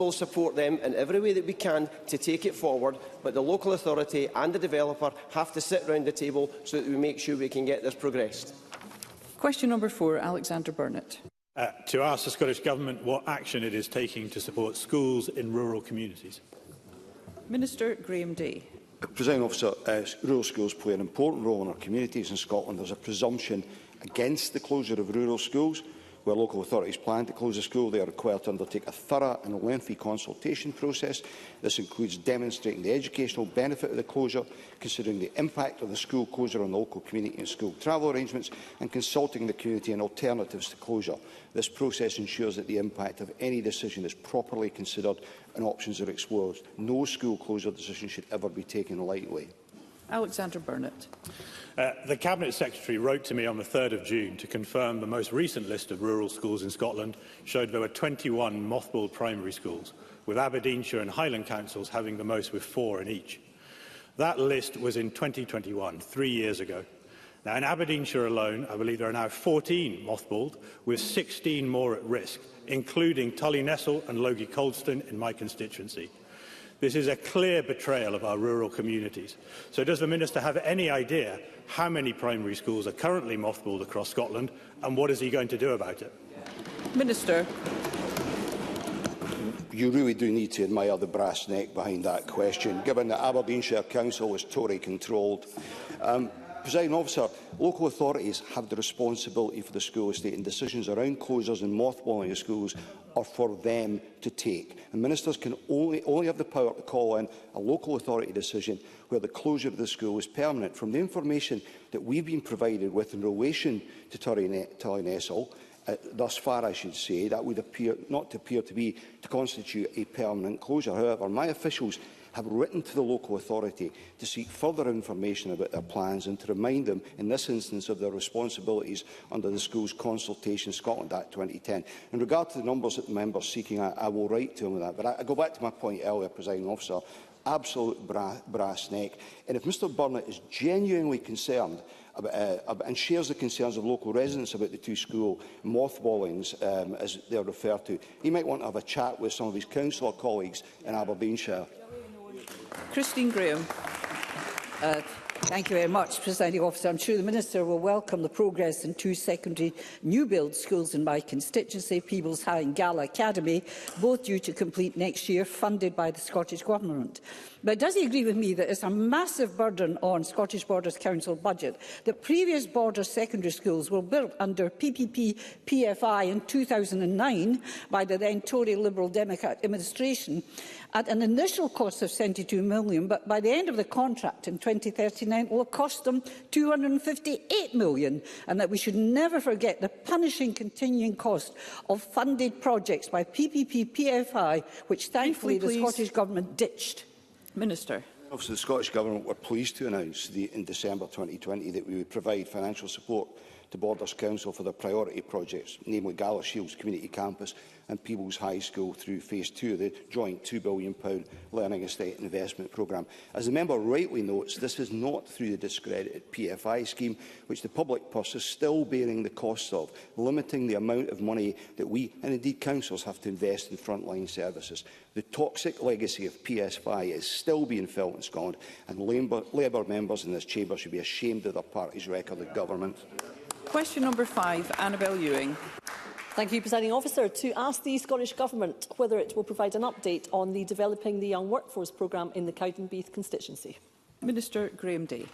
will support them in every way that we can to take it forward, but the local authority and the developer have to sit round the table so that we make sure we can get this progressed. Question number 4, Alexander Burnett. To ask the Scottish Government what action it is taking to support schools in rural communities. Minister Graham Day. Presiding Officer, rural schools play an important role in our communities in Scotland. There is a presumption against the closure of rural schools. Where local authorities plan to close a school, they are required to undertake a thorough and lengthy consultation process. This includes demonstrating the educational benefit of the closure, considering the impact of the school closure on the local community and school travel arrangements, and consulting the community on alternatives to closure. This process ensures that the impact of any decision is properly considered and options are explored. No school closure decision should ever be taken lightly. Alexander Burnett. The Cabinet Secretary wrote to me on the 3rd of June to confirm the most recent list of rural schools in Scotland showed there were 21 mothballed primary schools, with Aberdeenshire and Highland councils having the most with 4 in each. That list was in 2021, 3 years ago. Now, in Aberdeenshire alone, I believe there are now 14 mothballed, with 16 more at risk, including Tully-Nestle and Logie Colston in my constituency. This is a clear betrayal of our rural communities. So does the Minister have any idea how many primary schools are currently mothballed across Scotland, and what is he going to do about it? Minister. You really do need to admire the brass neck behind that question, given that Aberdeenshire Council is Tory-controlled. Presiding Officer, local authorities have the responsibility for the school estate, and decisions around closures and mothballing of schools are for them to take. And ministers can only have the power to call in a local authority decision where the closure of the school is permanent. From the information that we've been provided with in relation to Tully-Nestle, thus far, I should say, that would not appear to constitute a permanent closure. However, my officials have written to the local authority to seek further information about their plans and to remind them, in this instance, of their responsibilities under the Schools Consultation Scotland Act 2010. In regard to the numbers that the member is seeking, I will write to him on that. But I go back to my point earlier, Presiding Officer, absolute brass neck. And if Mr Burnett is genuinely concerned and shares the concerns of local residents about the 2 school mothballings, as they are referred to, he might want to have a chat with some of his councillor colleagues in Aberdeenshire. Christine Graham. Thank you very much, Presiding Officer. I'm sure the Minister will welcome the progress in 2 secondary new build schools in my constituency, Peebles High and Gala Academy, both due to complete next year, funded by the Scottish Government. But does he agree with me that it's a massive burden on Scottish Borders Council budget that previous border secondary schools were built under PPP PFI in 2009 by the then Tory Liberal Democrat administration at an initial cost of £72 million, but by the end of the contract in 2039 it will cost them £258 million, and that we should never forget the punishing continuing cost of funded projects by PPP PFI, which thankfully the Scottish Government ditched. Minister. Obviously, the Scottish Government were pleased to announce in December 2020 that we would provide financial support to Borders Council for their priority projects, namely Gala Shields Community Campus and Peebles High School through Phase 2 of the joint £2 billion Learning Estate Investment Programme. As the member rightly notes, this is not through the discredited PFI scheme, which the public purse is still bearing the costs of, limiting the amount of money that we, and indeed councils, have to invest in frontline services. The toxic legacy of PFI is still being felt in Scotland, and Labour members in this chamber should be ashamed of their party's record of government. Question number 5, Annabel Ewing. Thank you, Presiding Officer. To ask the Scottish Government whether it will provide an update on the Developing the Young Workforce programme in the Cowdenbeath constituency. Minister Graham Day.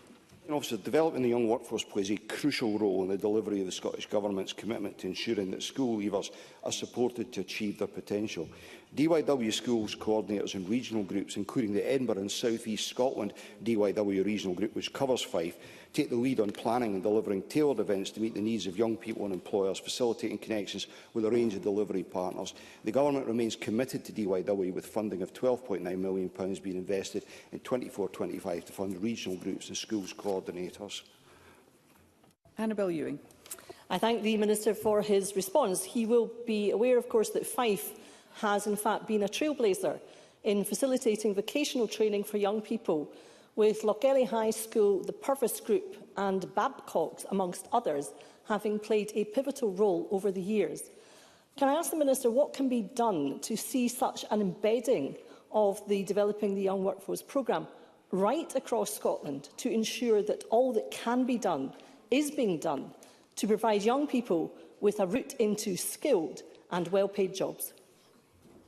Officer, developing the young workforce plays a crucial role in the delivery of the Scottish Government's commitment to ensuring that school leavers are supported to achieve their potential. DYW schools coordinators and regional groups, including the Edinburgh and South East Scotland DYW regional group, which covers Fife, take the lead on planning and delivering tailored events to meet the needs of young people and employers, facilitating connections with a range of delivery partners. The Government remains committed to DYW, with funding of £12.9 million being invested in 24-25 to fund regional groups and schools coordinators. Annabel Ewing. I thank the Minister for his response. He will be aware, of course, that Fife has in fact been a trailblazer in facilitating vocational training for young people, with Lochgelly High School, the Purvis Group and Babcock, amongst others, having played a pivotal role over the years. Can I ask the Minister what can be done to see such an embedding of the Developing the Young Workforce programme right across Scotland to ensure that all that can be done is being done to provide young people with a route into skilled and well-paid jobs?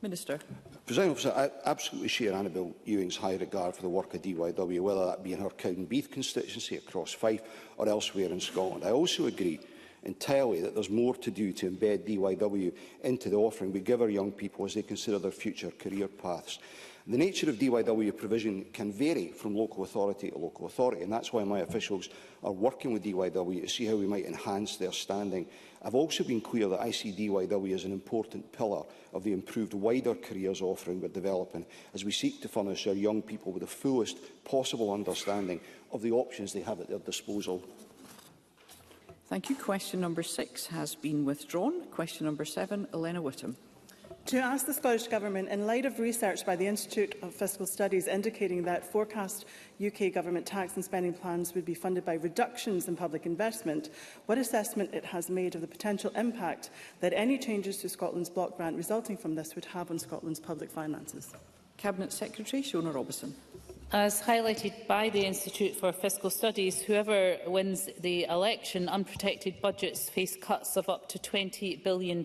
Minister. Presiding Officer, I absolutely share Annabel Ewing's high regard for the work of DYW, whether that be in her Cowdenbeath constituency across Fife or elsewhere in Scotland. I also agree entirely that there's more to do to embed DYW into the offering we give our young people as they consider their future career paths. The nature of DYW provision can vary from local authority to local authority, and that's why my officials are working with DYW to see how we might enhance their standing. I've also been clear that I see DYW as an important pillar of the improved wider careers offering we're developing as we seek to furnish our young people with the fullest possible understanding of the options they have at their disposal. Thank you. Question number 6 has been withdrawn. Question number 7, Elena Whittam. To ask the Scottish Government, in light of research by the Institute of Fiscal Studies indicating that forecast UK Government tax and spending plans would be funded by reductions in public investment, what assessment it has made of the potential impact that any changes to Scotland's block grant resulting from this would have on Scotland's public finances? Cabinet Secretary Shona Robertson. As highlighted by the Institute for Fiscal Studies, whoever wins the election, unprotected budgets face cuts of up to £20 billion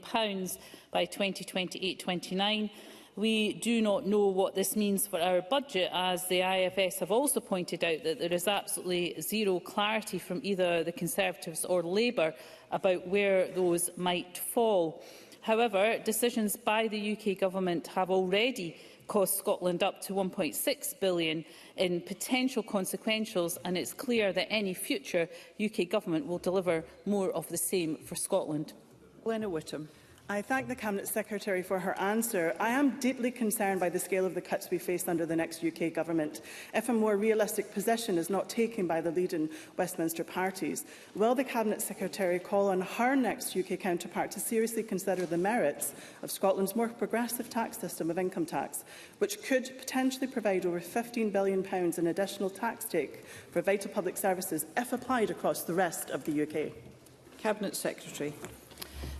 by 2028-29. We do not know what this means for our budget, as the IFS have also pointed out that there is absolutely zero clarity from either the Conservatives or Labour about where those might fall. However, decisions by the UK Government have already cost Scotland up to £1.6 billion in potential consequentials, and it's clear that any future UK Government will deliver more of the same for Scotland. Elena Whittam. I thank the Cabinet Secretary for her answer. I am deeply concerned by the scale of the cuts we face under the next UK Government. If a more realistic position is not taken by the leading Westminster parties, will the Cabinet Secretary call on her next UK counterpart to seriously consider the merits of Scotland's more progressive tax system of income tax, which could potentially provide over £15 billion in additional tax take for vital public services if applied across the rest of the UK? Cabinet Secretary.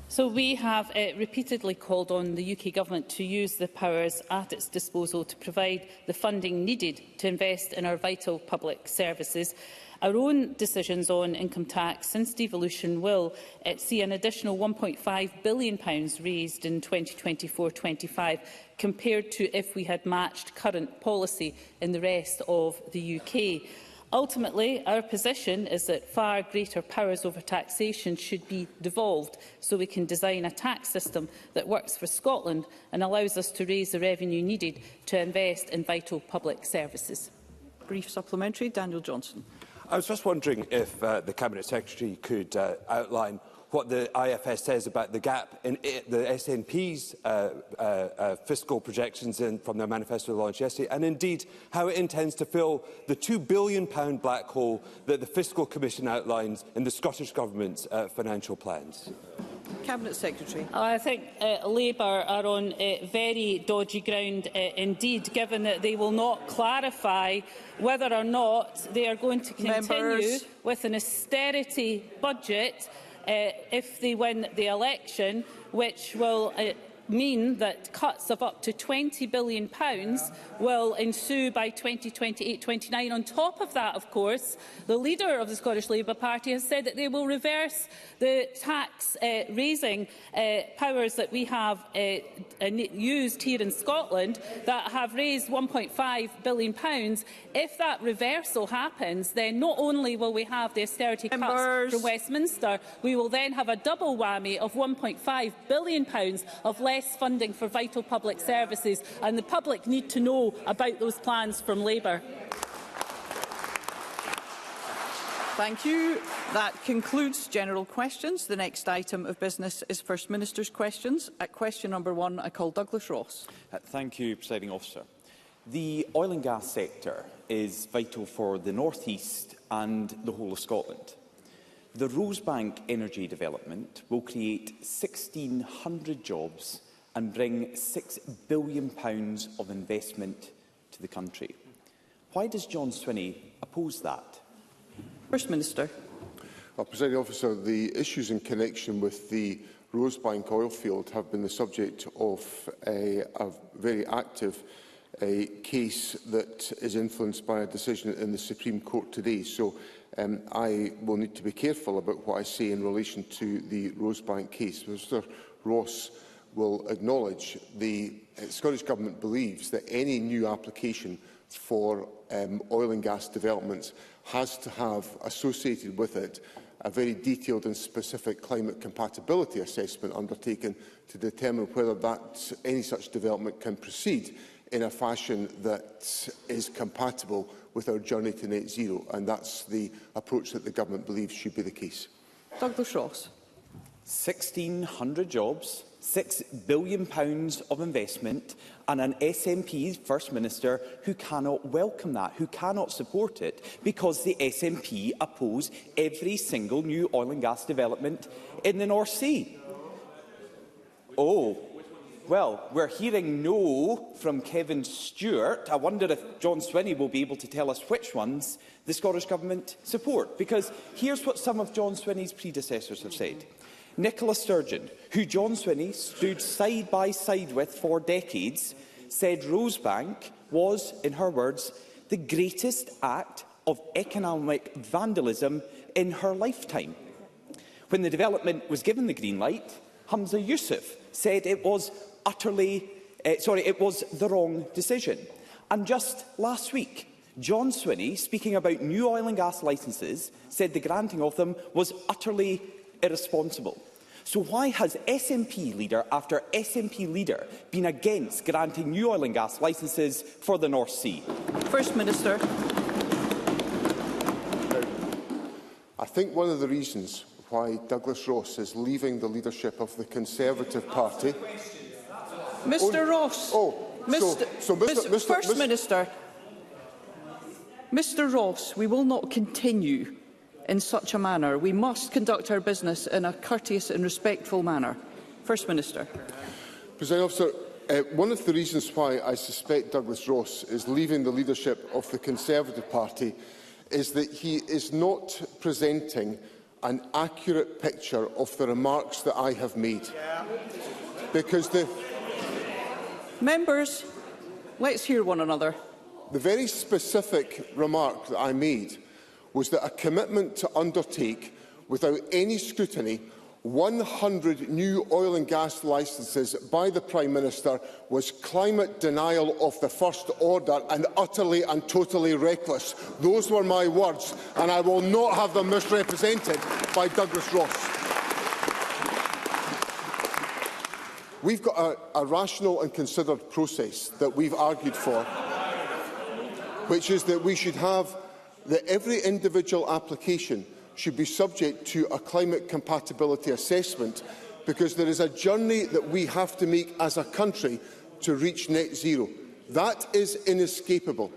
So we have repeatedly called on the UK Government to use the powers at its disposal to provide the funding needed to invest in our vital public services. Our own decisions on income tax since devolution will see an additional £1.5 billion raised in 2024-25 compared to if we had matched current policy in the rest of the UK. Ultimately, our position is that far greater powers over taxation should be devolved so we can design a tax system that works for Scotland and allows us to raise the revenue needed to invest in vital public services. Brief supplementary, Daniel Johnson. I was just wondering if the Cabinet Secretary could outline what the IFS says about the gap in the SNP's fiscal projections from their manifesto launched yesterday, and indeed how it intends to fill the £2 billion black hole that the Fiscal Commission outlines in the Scottish Government's financial plans. Cabinet Secretary. I think Labour are on very dodgy ground indeed, given that they will not clarify whether or not they are going to continue with an austerity budget if they win the election, which will mean that cuts of up to £20 billion will ensue by 2028-29. On top of that, of course, the leader of the Scottish Labour Party has said that they will reverse the tax raising powers that we have used here in Scotland that have raised £1.5 billion. If that reversal happens, then not only will we have the austerity cuts from Westminster, we will then have a double whammy of £1.5 billion of less funding for vital public services, and the public need to know about those plans from Labour. Thank you. That concludes general questions. The next item of business is First Minister's questions. At question number 1, I call Douglas Ross. Thank you, Presiding Officer. The oil and gas sector is vital for the North East and the whole of Scotland. The Rosebank energy development will create 1,600 jobs and bring £6 billion of investment to the country. Why does John Swinney oppose that? First Minister. Well, Presiding Officer, the issues in connection with the Rosebank oil field have been the subject of a very active case that is influenced by a decision in the Supreme Court today. So I will need to be careful about what I say in relation to the Rosebank case. Mr Ross will acknowledge the Scottish Government believes that any new application for oil and gas developments has to have associated with it a very detailed and specific climate compatibility assessment undertaken to determine whether any such development can proceed in a fashion that is compatible with our journey to net zero. And that's the approach that the Government believes should be the case. Douglas Ross. 1,600 jobs, £6 billion of investment, and an SNP First Minister who cannot welcome that, who cannot support it, because the SNP oppose every single new oil and gas development in the North Sea. Oh, well, we're hearing no from Kevin Stewart. I wonder if John Swinney will be able to tell us which ones the Scottish Government support, because here's what some of John Swinney's predecessors have said. Nicola Sturgeon, who John Swinney stood side by side with for decades, said Rosebank was, in her words, the greatest act of economic vandalism in her lifetime. When the development was given the green light, Humza Yousaf said it was it was the wrong decision. And just last week, John Swinney, speaking about new oil and gas licences, said the granting of them was utterly irresponsible. So why has SNP leader after SNP leader been against granting new oil and gas licences for the North Sea? First Minister. I think one of the reasons why Douglas Ross is leaving the leadership of the Conservative Party... Mr Ross. First Minister. Mr Ross, we will not continue in such a manner. We must conduct our business in a courteous and respectful manner. First Minister. Presiding Officer, one of the reasons why I suspect Douglas Ross is leaving the leadership of the Conservative Party is that he is not presenting an accurate picture of the remarks that I have made. Because Members, let's hear one another. The very specific remark that I made was that a commitment to undertake, without any scrutiny, 100 new oil and gas licences by the Prime Minister was climate denial of the first order and utterly and totally reckless. Those were my words, and I will not have them misrepresented by Douglas Ross. We've got a rational and considered process that we've argued for, which is that we should have that every individual application should be subject to a climate compatibility assessment, because there is a journey that we have to make as a country to reach net zero. That is inescapable.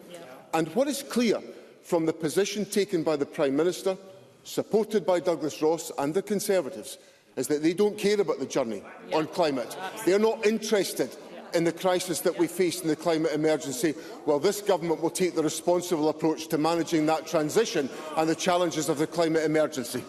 And what is clear from the position taken by the Prime Minister, supported by Douglas Ross and the Conservatives, is that they don't care about the journey on climate. They are not interested in the crisis that we face in the climate emergency. Well, this government will take the responsible approach to managing that transition and the challenges of the climate emergency.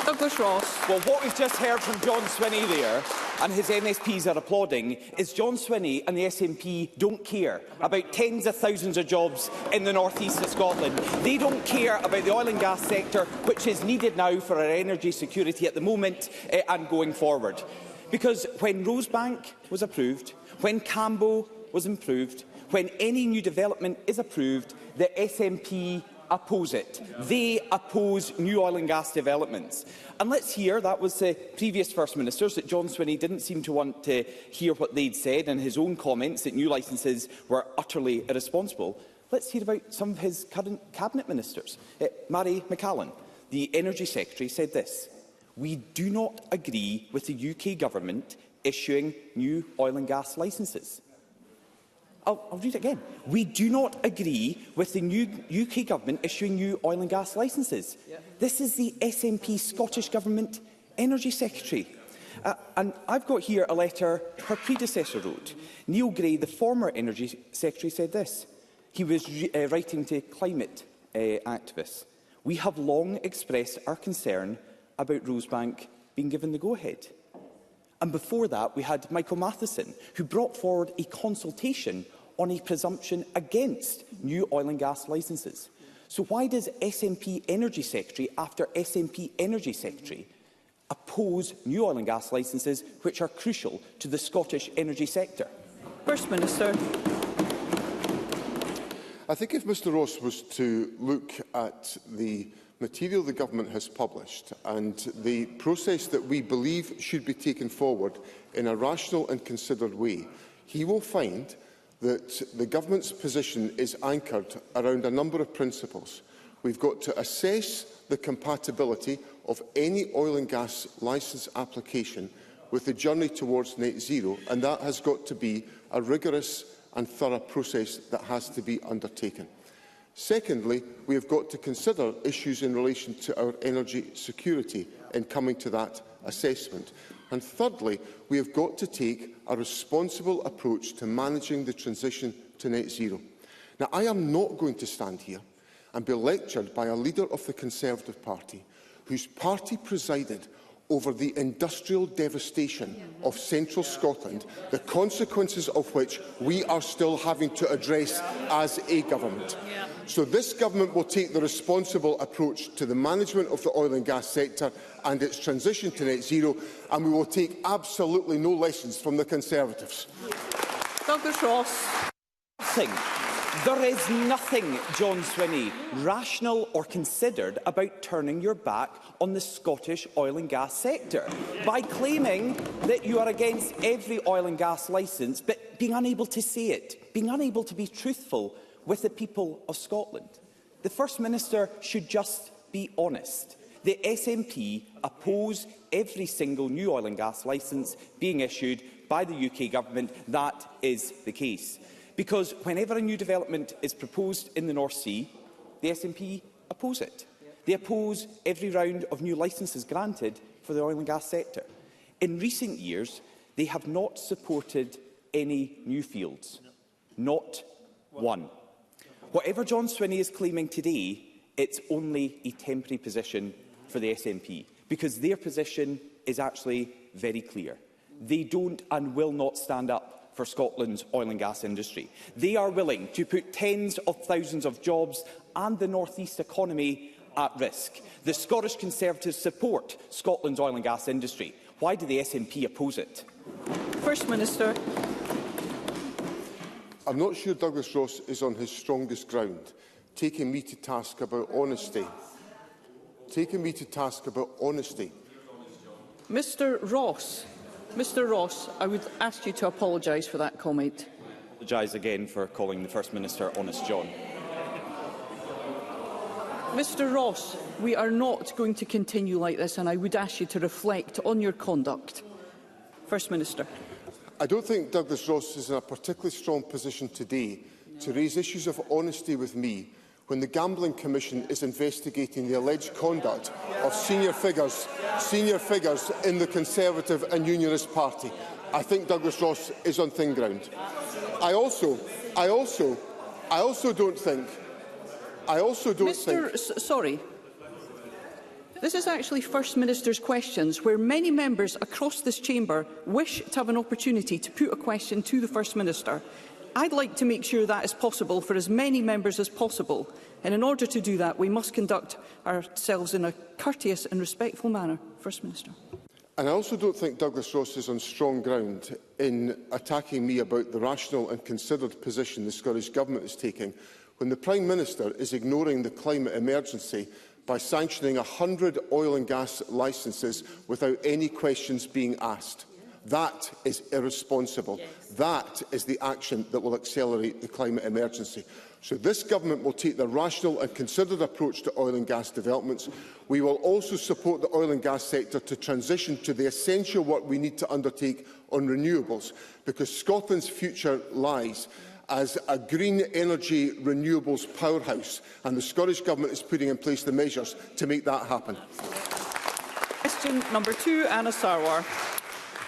Douglas Ross. Well, what we've just heard from John Swinney there, and his MSPs are applauding, is John Swinney and the SNP don't care about tens of thousands of jobs in the north east of Scotland. They don't care about the oil and gas sector, which is needed now for our energy security at the moment and going forward. Because when Rosebank was approved, when Cambo was improved, when any new development is approved, the SNP oppose it. They oppose new oil and gas developments. And let's hear, that was the previous First Ministers, that John Swinney didn't seem to want to hear what they'd said and his own comments that new licences were utterly irresponsible. Let's hear about some of his current Cabinet Ministers. Mary McCallan, the Energy Secretary, said this: "We do not agree with the UK Government issuing new oil and gas licences." I'll read it again. "We do not agree with the new UK Government issuing new oil and gas licences." This is the SNP Scottish Government Energy Secretary. And I've got here a letter her predecessor wrote. Neil Gray, the former Energy Secretary, said this. He was writing to climate activists. "We have long expressed our concern about Rosebank being given the go-ahead." And before that, we had Michael Matheson, who brought forward a consultation on a presumption against new oil and gas licences. So why does SNP Energy Secretary after SNP Energy Secretary oppose new oil and gas licences which are crucial to the Scottish energy sector? First Minister. I think if Mr Ross was to look at the material the Government has published and the process that we believe should be taken forward in a rational and considered way, he will find that the Government's position is anchored around a number of principles. We've got to assess the compatibility of any oil and gas licence application with the journey towards net zero, and that has got to be a rigorous and thorough process that has to be undertaken. Secondly, we have got to consider issues in relation to our energy security in coming to that assessment. And thirdly, we have got to take a responsible approach to managing the transition to net zero. Now, I am not going to stand here and be lectured by a leader of the Conservative Party whose party presided over the industrial devastation of central Scotland, the consequences of which we are still having to address as a government. So this government will take the responsible approach to the management of the oil and gas sector and its transition to net zero, and we will take absolutely no lessons from the Conservatives. Douglas Ross. There is nothing, John Swinney, rational or considered about turning your back on the Scottish oil and gas sector by claiming that you are against every oil and gas licence, but being unable to say it, being unable to be truthful with the people of Scotland. The First Minister should just be honest. The SNP oppose every single new oil and gas licence being issued by the UK Government. That is the case. Because whenever a new development is proposed in the North Sea, the SNP oppose it. They oppose every round of new licences granted for the oil and gas sector. In recent years, they have not supported any new fields. Not one. Whatever John Swinney is claiming today, it's only a temporary position for the SNP, because their position is actually very clear. They don't and will not stand up for Scotland's oil and gas industry. They are willing to put tens of thousands of jobs and the North East economy at risk. The Scottish Conservatives support Scotland's oil and gas industry. Why do the SNP oppose it? First Minister. I'm not sure Douglas Ross is on his strongest ground, taking me to task about honesty. Mr Ross, I would ask you to apologise for that comment. Apologise again for calling the First Minister Honest John. Mr Ross, we are not going to continue like this, and I would ask you to reflect on your conduct. First Minister. I don't think Douglas Ross is in a particularly strong position today to raise issues of honesty with me when the Gambling Commission is investigating the alleged conduct of senior figures in the Conservative and Unionist Party. I think Douglas Ross is on thin ground. I also don't think. Sorry. This is actually First Minister's questions, where many members across this chamber wish to have an opportunity to put a question to the First Minister. I'd like to make sure that is possible for as many members as possible, and in order to do that, we must conduct ourselves in a courteous and respectful manner. First Minister. And I also don't think Douglas Ross is on strong ground in attacking me about the rational and considered position the Scottish Government is taking when the Prime Minister is ignoring the climate emergency by sanctioning 100 oil and gas licences without any questions being asked. That is irresponsible. That is the action that will accelerate the climate emergency. So this Government will take the rational and considered approach to oil and gas developments. We will also support the oil and gas sector to transition to the essential work we need to undertake on renewables, because Scotland's future lies as a green energy renewables powerhouse, and the Scottish Government is putting in place the measures to make that happen. Question number 2, Anna Sarwar.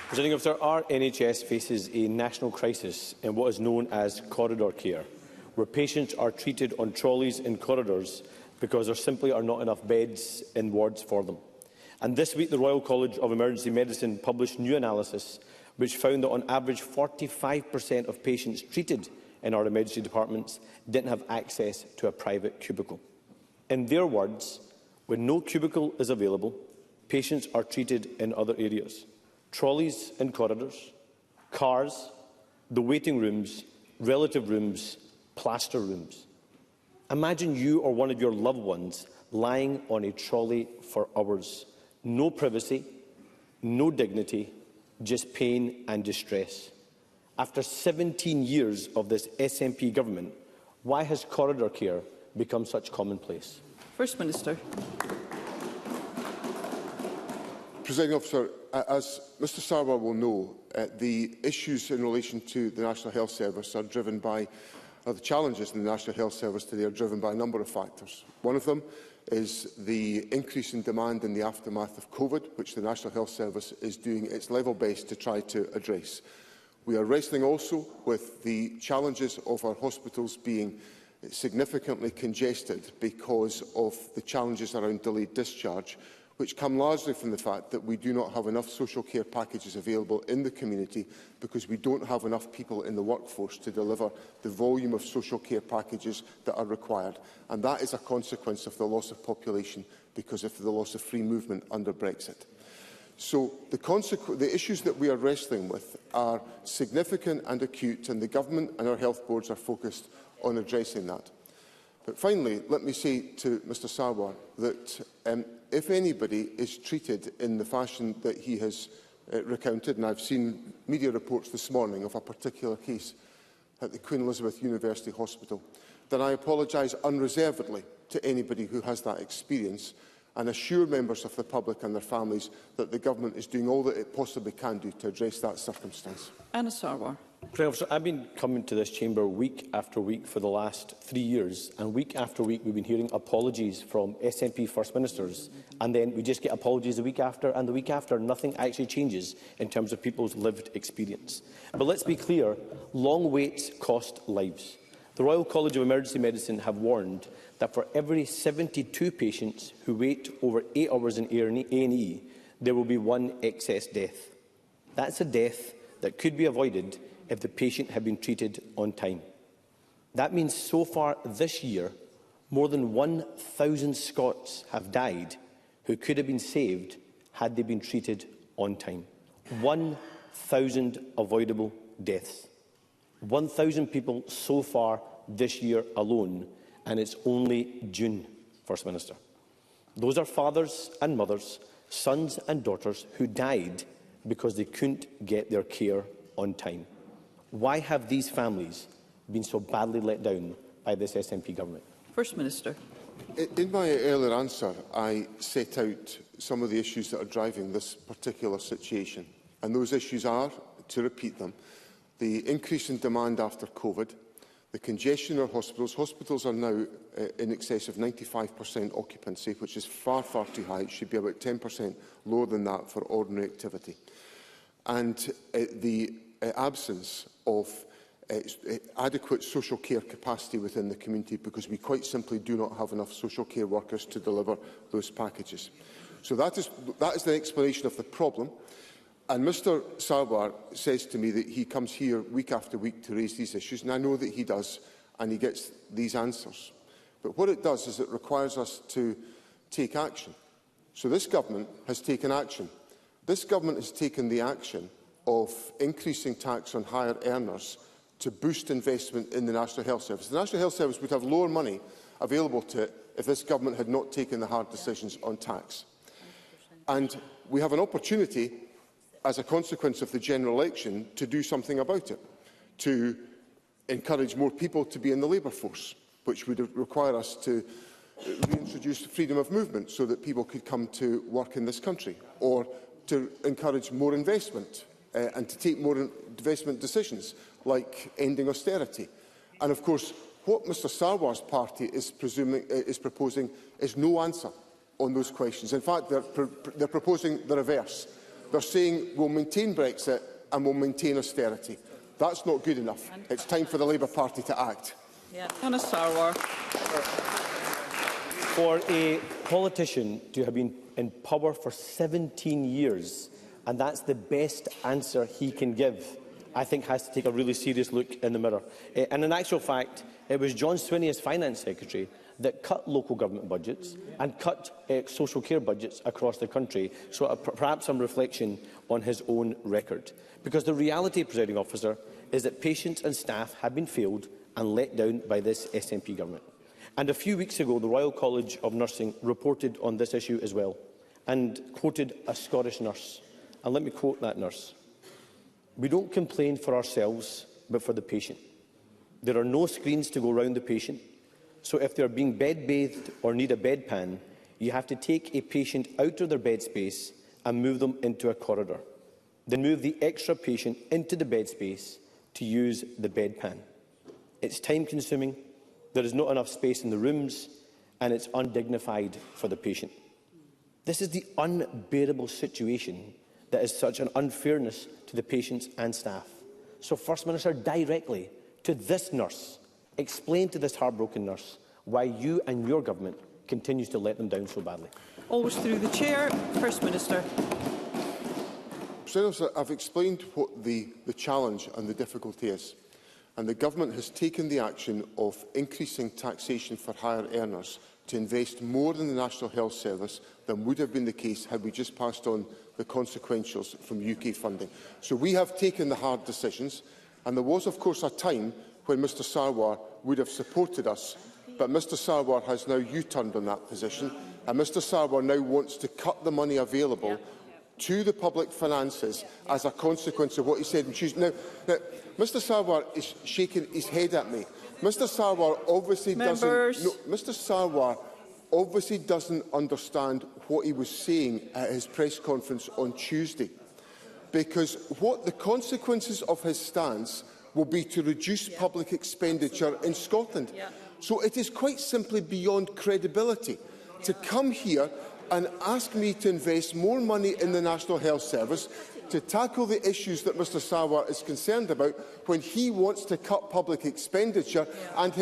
Presiding Officer, our NHS faces a national crisis in what is known as corridor care, where patients are treated on trolleys in corridors because there simply are not enough beds in wards for them. And this week, the Royal College of Emergency Medicine published new analysis which found that on average 45% of patients treated in our emergency departments didn't have access to a private cubicle. In their words, when no cubicle is available, patients are treated in other areas: trolleys in corridors, cars, the waiting rooms, relative rooms, plaster rooms. Imagine you or one of your loved ones lying on a trolley for hours. No privacy, no dignity, just pain and distress. After 17 years of this SNP government, why has corridor care become such commonplace? First Minister. Presiding Officer, as Mr Sarwar will know, the issues in relation to the National Health Service are driven by, the challenges in the National Health Service today are driven by a number of factors. One of them is the increase in demand in the aftermath of COVID, which the National Health Service is doing its level best to try to address. We are wrestling also with the challenges of our hospitals being significantly congested because of the challenges around delayed discharge, which come largely from the fact that we do not have enough social care packages available in the community because we don't have enough people in the workforce to deliver the volume of social care packages that are required. And that is a consequence of the loss of population because of the loss of free movement under Brexit. So the issues that we are wrestling with are significant and acute, and the Government and our health boards are focused on addressing that. But finally, let me say to Mr Sarwar that if anybody is treated in the fashion that he has recounted, and I've seen media reports this morning of a particular case at the Queen Elizabeth University Hospital, then I apologise unreservedly to anybody who has that experience and assure members of the public and their families that the Government is doing all that it possibly can do to address that circumstance. Anna Sarwar. I've been coming to this chamber week after week for the last 3 years, and week after week we've been hearing apologies from SNP First Ministers, and then we just get apologies the week after, and the week after nothing actually changes in terms of people's lived experience. But let's be clear, long waits cost lives. The Royal College of Emergency Medicine have warned that for every 72 patients who wait over 8 hours in A&E, there will be one excess death. That's a death that could be avoided if the patient had been treated on time. That means so far this year, more than 1,000 Scots have died who could have been saved had they been treated on time. 1,000 avoidable deaths. 1,000 people so far this year alone, and it's only June, First Minister. Those are fathers and mothers, sons and daughters who died because they couldn't get their care on time. Why have these families been so badly let down by this SNP government? First Minister. In my earlier answer, I set out some of the issues that are driving this particular situation. And those issues are, to repeat them, the increase in demand after COVID, the congestion in our hospitals. Hospitals are now in excess of 95% occupancy, which is far, far too high. It should be about 10% lower than that for ordinary activity. And the absence of adequate social care capacity within the community, because we quite simply do not have enough social care workers to deliver those packages. So that is the explanation of the problem. And Mr Sarwar says to me that he comes here week after week to raise these issues, and I know that he does, and he gets these answers. But what it does is it requires us to take action. So this government has taken action. This government has taken the action of increasing tax on higher earners to boost investment in the National Health Service. The National Health Service would have lower money available to it if this government had not taken the hard decisions on tax. And we have an opportunity, as a consequence of the general election, to do something about it, to encourage more people to be in the labour force, which would require us to reintroduce freedom of movement so that people could come to work in this country, or to encourage more investment and to take more investment decisions, like ending austerity. And of course, what Mr Sarwar's party is proposing is no answer on those questions. In fact, they're proposing the reverse. They're saying we'll maintain Brexit and we'll maintain austerity. That's not good enough. It's time for the Labour Party to act. Anna Sarwar. For a politician to have been in power for 17 years, and that's the best answer he can give, I think has to take a really serious look in the mirror. And in actual fact, it was John Swinney as Finance Secretary that cut local government budgets and cut social care budgets across the country, so perhaps some reflection on his own record. Because the reality, Presiding Officer, is that patients and staff have been failed and let down by this SNP government. And a few weeks ago, the Royal College of Nursing reported on this issue as well, and quoted a Scottish nurse. And let me quote that nurse. "We don't complain for ourselves, but for the patient. There are no screens to go round the patient, so if they are being bed-bathed or need a bedpan, you have to take a patient out of their bed space and move them into a corridor. Then move the extra patient into the bed space to use the bedpan. It's time-consuming, there is not enough space in the rooms, and it's undignified for the patient." This is the unbearable situation that is such an unfairness to the patients and staff. So, First Minister, directly to this nurse, explain to this heartbroken nurse why you and your government continues to let them down so badly. Always through the chair. First Minister. Senator, I've explained what the challenge and the difficulty is, and the government has taken the action of increasing taxation for higher earners to invest more in the National Health Service than would have been the case had we just passed on the consequentials from UK funding. So we have taken the hard decisions, and there was, of course, a time when Mr Sarwar would have supported us, but Mr Sarwar has now U-turned on that position, and Mr Sarwar now wants to cut the money available to the public finances as a consequence of what he said on Tuesday. Now, Mr Sarwar is shaking his head at me. Mr Sarwar obviously doesn't understand what he was saying at his press conference on Tuesday, because what the consequences of his stance will be to reduce public expenditure in Scotland. So it is quite simply beyond credibility to come here and ask me to invest more money in the National Health Service to tackle the issues that Mr Sarwar is concerned about when he wants to cut public expenditure and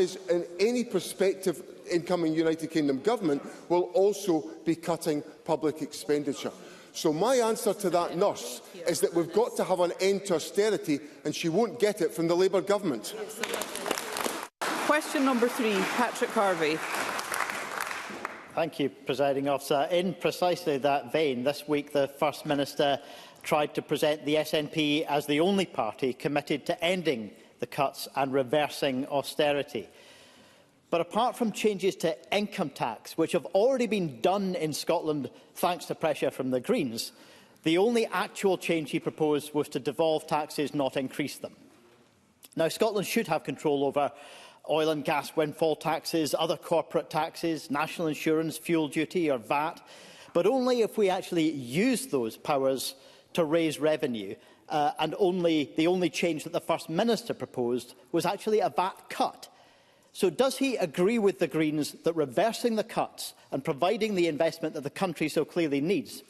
any prospective incoming United Kingdom government will also be cutting public expenditure. So my answer to that nurse is that we've got to have an end to austerity, and she won't get it from the Labour government. Question number 3, Patrick Harvey. Thank you, Presiding Officer. In precisely that vein, this week the First Minister tried to present the SNP as the only party committed to ending the cuts and reversing austerity. But apart from changes to income tax, which have already been done in Scotland thanks to pressure from the Greens, the only actual change he proposed was to devolve taxes, not increase them. Now, Scotland should have control over oil and gas windfall taxes, other corporate taxes, national insurance, fuel duty or VAT, but only if we actually use those powers to raise revenue. And the only change that the First Minister proposed was actually a VAT cut. So does he agree with the Greens that reversing the cuts and providing the investment that the country so clearly needs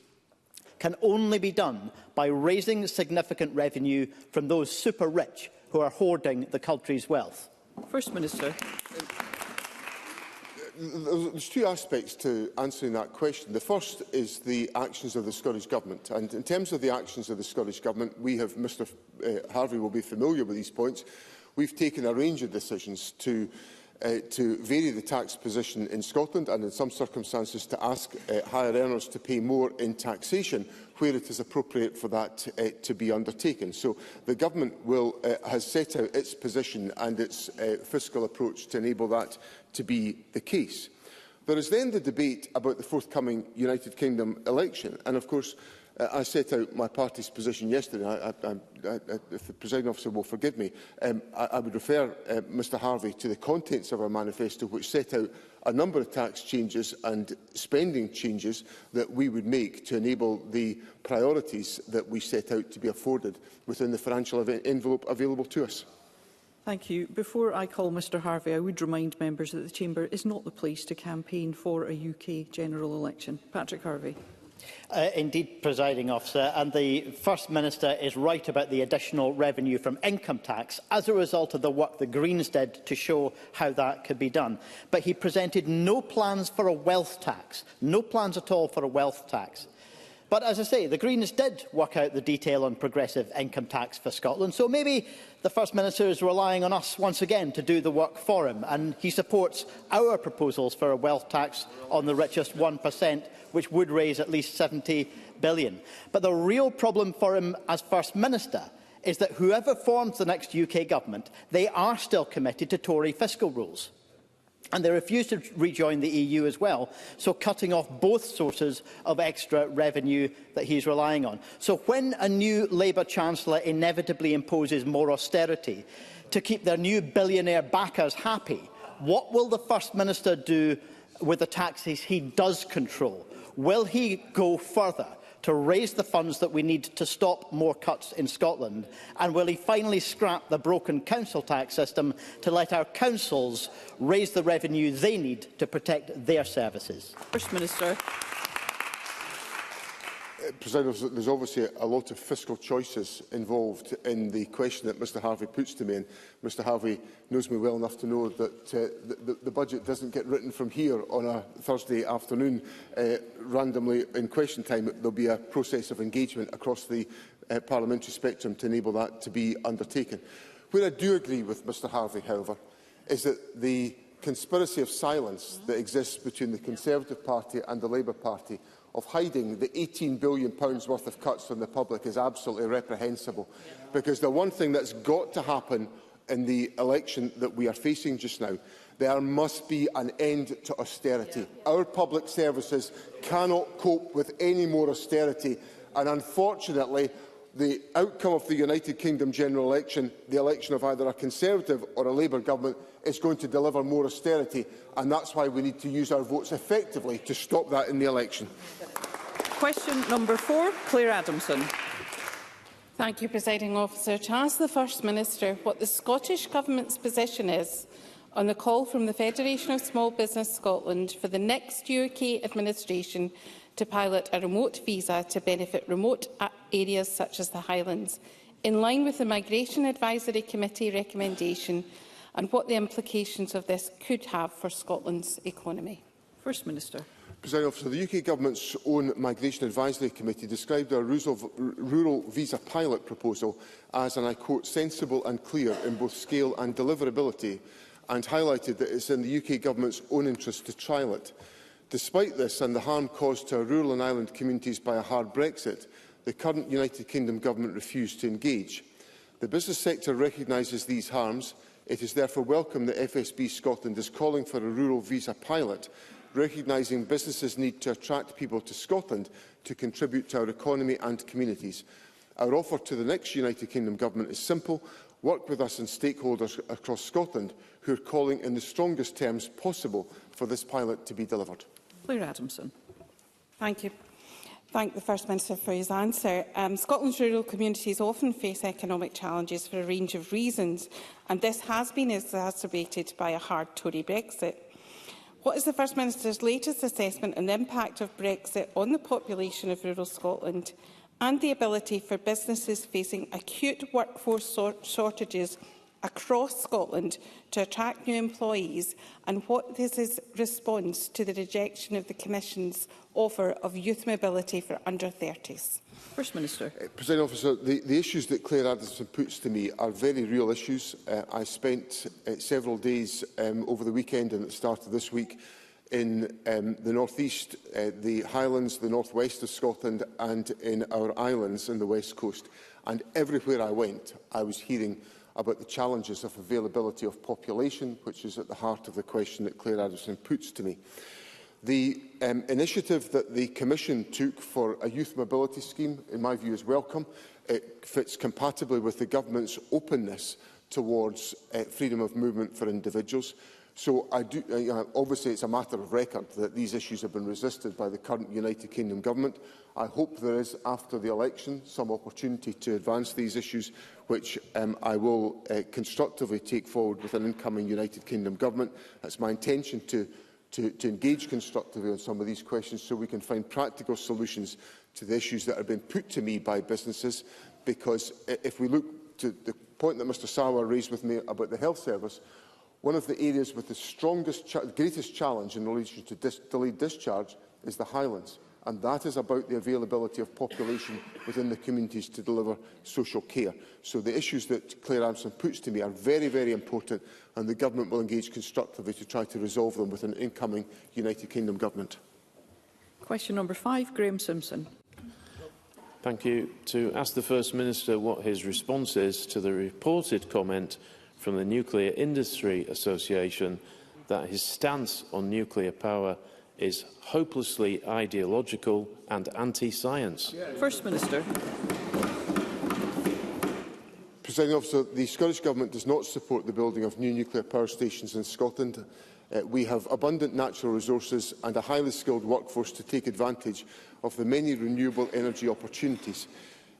can only be done by raising significant revenue from those super rich who are hoarding the country's wealth? First Minister. There's two aspects to answering that question. The first is the actions of the Scottish Government. And in terms of the actions of the Scottish Government, we have, Mr Harvey will be familiar with these points, we've taken a range of decisions to vary the tax position in Scotland and in some circumstances to ask higher earners to pay more in taxation where it is appropriate for that to be undertaken. So the Government has set out its position and its fiscal approach to enable that to be the case. There is then the debate about the forthcoming United Kingdom election, and of course I set out my party's position yesterday. If the Presiding Officer will forgive me, I would refer Mr Harvey to the contents of our manifesto, which set out a number of tax changes and spending changes that we would make to enable the priorities that we set out to be afforded within the financial envelope available to us. Thank you. Before I call Mr Harvey, I would remind members that the Chamber is not the place to campaign for a UK general election. Patrick Harvey. Indeed, Presiding Officer, and the First Minister is right about the additional revenue from income tax as a result of the work the Greens did to show how that could be done. But he presented no plans for a wealth tax, no plans at all for a wealth tax. But as I say, the Greens did work out the detail on progressive income tax for Scotland, so maybe the First Minister is relying on us once again to do the work for him, and he supports our proposals for a wealth tax on the richest 1%, which would raise at least £70 billion. But the real problem for him as First Minister is that whoever forms the next UK government, they are still committed to Tory fiscal rules. And they refuse to rejoin the EU as well, so cutting off both sources of extra revenue that he's relying on. So when a new Labour Chancellor inevitably imposes more austerity to keep their new billionaire backers happy, what will the First Minister do with the taxes he does control? Will he go further to raise the funds that we need to stop more cuts in Scotland? And will he finally scrap the broken council tax system to let our councils raise the revenue they need to protect their services? First Minister. President, there's obviously a lot of fiscal choices involved in the question that Mr Harvey puts to me, and Mr Harvey knows me well enough to know that the budget doesn't get written from here on a Thursday afternoon randomly in question time. There will be a process of engagement across the parliamentary spectrum to enable that to be undertaken. Where I do agree with Mr Harvey, however, is that the conspiracy of silence that exists between the Conservative Party and the Labour Party of hiding the £18 billion worth of cuts from the public is absolutely reprehensible. Because the one thing that's got to happen in the election that we are facing just now, there must be an end to austerity. Our public services cannot cope with any more austerity, and unfortunately, the outcome of the United Kingdom general election, the election of either a Conservative or a Labour government, is going to deliver more austerity, and that's why we need to use our votes effectively to stop that in the election. Question number 4, Claire Adamson. Thank you, Presiding Officer. To ask the First Minister what the Scottish Government's position is on the call from the Federation of Small Business Scotland for the next UK administration to pilot a remote visa to benefit remote areas such as the Highlands, in line with the Migration Advisory Committee recommendation, and what the implications of this could have for Scotland's economy. First Minister. Presiding Officer, the UK Government's own Migration Advisory Committee described our rural visa pilot proposal as, and I quote, sensible and clear in both scale and deliverability, and highlighted that it is in the UK Government's own interest to trial it. Despite this and the harm caused to our rural and island communities by a hard Brexit, the current United Kingdom Government refused to engage. The business sector recognises these harms. It is therefore welcome that FSB Scotland is calling for a rural visa pilot, recognising businesses' need to attract people to Scotland to contribute to our economy and communities. Our offer to the next United Kingdom Government is simple: work with us and stakeholders across Scotland who are calling in the strongest terms possible for this pilot to be delivered. Claire Adamson. Thank you. Thank the First Minister for his answer. Scotland's rural communities often face economic challenges for a range of reasons, and this has been exacerbated by a hard Tory Brexit. What is the First Minister's latest assessment on the impact of Brexit on the population of rural Scotland and the ability for businesses facing acute workforce shortages across Scotland to attract new employees, and what is his response to the rejection of the Commission's offer of youth mobility for under-30s? First Minister. Presiding Officer, the issues that Claire Adamson puts to me are very real issues. I spent several days over the weekend and at the start of this week in the North East, the Highlands, the North West of Scotland, and in our islands in the West Coast. And everywhere I went, I was hearing about the challenges of availability of population, which is at the heart of the question that Claire Adamson puts to me. The initiative that the Commission took for a youth mobility scheme, in my view, is welcome. It fits compatibly with the Government's openness towards freedom of movement for individuals. So obviously it's a matter of record that these issues have been resisted by the current United Kingdom Government. I hope there is, after the election, some opportunity to advance these issues, which I will constructively take forward with an incoming United Kingdom Government. It's my intention to to engage constructively on some of these questions so we can find practical solutions to the issues that are being put to me by businesses. Because if we look to the point that Mr Sarwar raised with me about the health service, one of the areas with the greatest challenge in relation to delayed discharge is the Highlands. And that is about the availability of population within the communities to deliver social care. So the issues that Claire Armstrong puts to me are very, very important, and the Government will engage constructively to try to resolve them with an incoming United Kingdom Government. Question number 5, Graham Simpson. Thank you. To ask the First Minister what his response is to the reported comment from the Nuclear Industry Association that his stance on nuclear power is hopelessly ideological and anti-science. First Minister. Presiding Officer, the Scottish Government does not support the building of new nuclear power stations in Scotland. We have abundant natural resources and a highly skilled workforce to take advantage of the many renewable energy opportunities.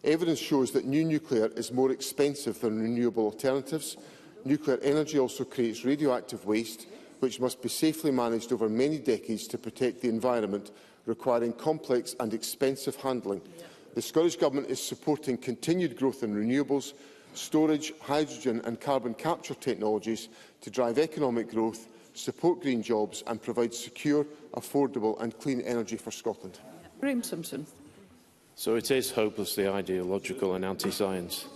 Evidence shows that new nuclear is more expensive than renewable alternatives. Nuclear energy also creates radioactive waste, which must be safely managed over many decades to protect the environment, requiring complex and expensive handling. The Scottish Government is supporting continued growth in renewables, storage, hydrogen and carbon capture technologies to drive economic growth, support green jobs and provide secure, affordable and clean energy for Scotland. Graham Simpson. So it is hopelessly ideological and anti-science.